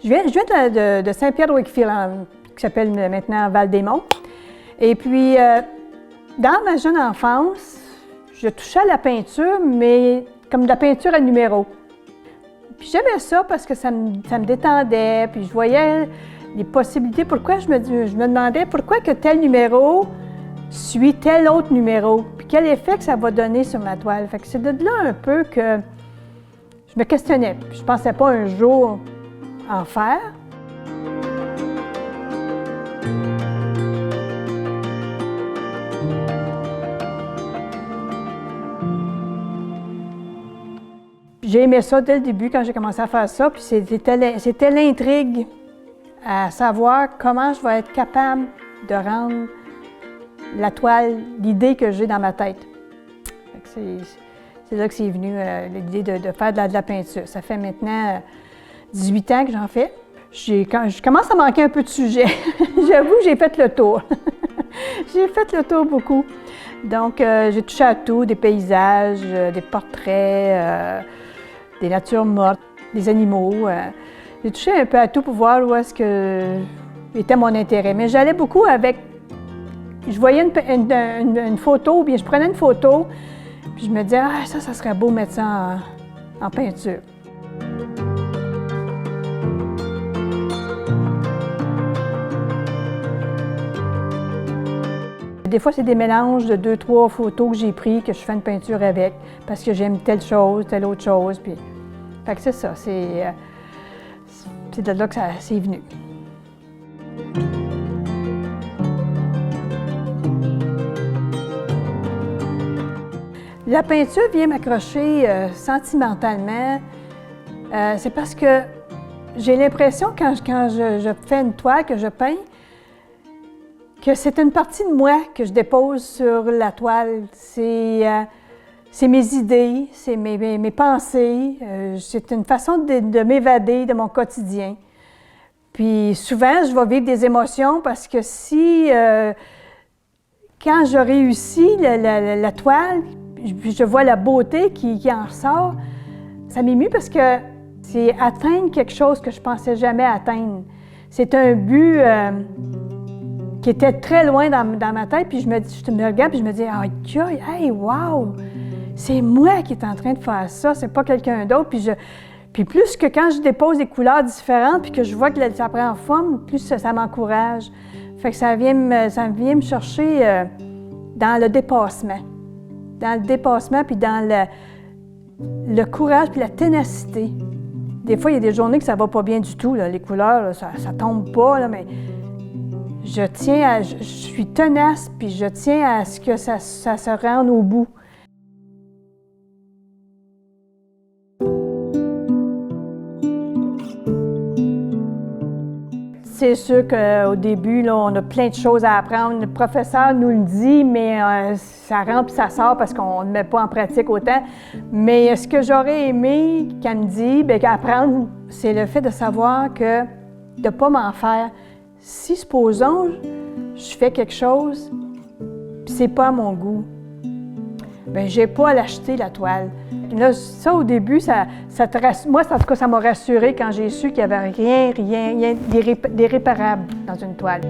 Je viens de Saint-Pierre-de-Wakefield, qui s'appelle maintenant Val-des-Monts. Et puis, dans ma jeune enfance, je touchais à la peinture, mais comme de la peinture à numéro. Puis j'aimais ça parce que ça me détendait, puis je voyais les possibilités. Pourquoi je me demandais pourquoi que tel numéro suit tel autre numéro, puis quel effet que ça va donner sur ma toile. Fait que c'est de là un peu que je me questionnais. Puis je pensais pas un jour en faire. J'ai aimé ça dès le début quand j'ai commencé à faire ça, puis c'était l'intrigue à savoir comment je vais être capable de rendre la toile, l'idée que j'ai dans ma tête. C'est là que c'est venu l'idée de faire de la peinture. Ça fait maintenant 18 ans que j'en fais. Je commence à manquer un peu de sujet. J'avoue, j'ai fait le tour. J'ai fait le tour beaucoup. Donc, j'ai touché à tout, des paysages, des portraits, des natures mortes, des animaux. J'ai touché un peu à tout pour voir où est-ce que était mon intérêt. Mais j'allais beaucoup avec... Je voyais une photo, bien je prenais une photo, puis je me disais, ah, ça serait beau mettre ça en peinture. Des fois, c'est des mélanges de 2-3 photos que j'ai prises, que je fais une peinture avec, parce que j'aime telle chose, telle autre chose. Puis... Fait que c'est ça, c'est de là que c'est venu. La peinture vient m'accrocher sentimentalement. C'est parce que j'ai l'impression, quand je fais une toile, que je peins, que c'est une partie de moi que je dépose sur la toile. C'est mes idées, c'est mes pensées. C'est une façon de m'évader de mon quotidien. Puis souvent, je vais vivre des émotions parce que quand je réussis la toile, puis je vois la beauté qui en ressort, ça m'émue parce que c'est atteindre quelque chose que je ne pensais jamais atteindre. C'est un but qui était très loin dans ma tête, puis je me regarde et je me dis « Ah, hey, wow! C'est moi qui est en train de faire ça, c'est pas quelqu'un d'autre. » Puis plus que quand je dépose des couleurs différentes puis que je vois que ça prend forme, plus ça m'encourage. Fait que ça vient me chercher dans le dépassement. Dans le dépassement, puis dans le courage, puis la ténacité. Des fois, il y a des journées que ça va pas bien du tout, là. Les couleurs, là, ça tombe pas, là, mais je suis tenace, puis je tiens à ce que ça se rende au bout. C'est sûr qu'au début, là, on a plein de choses à apprendre. Le professeur nous le dit, mais ça rentre et ça sort parce qu'on ne met pas en pratique autant. Mais ce que j'aurais aimé qu'elle me dise, bien, qu'apprendre, c'est le fait de savoir que de ne pas m'en faire. Si, supposons, je fais quelque chose, puis c'est pas à mon goût, bien, j'ai pas à l'acheter, la toile. Là, ça, au début, moi, en tout cas, ça m'a rassurée quand j'ai su qu'il n'y avait rien d'irréparable dans une toile.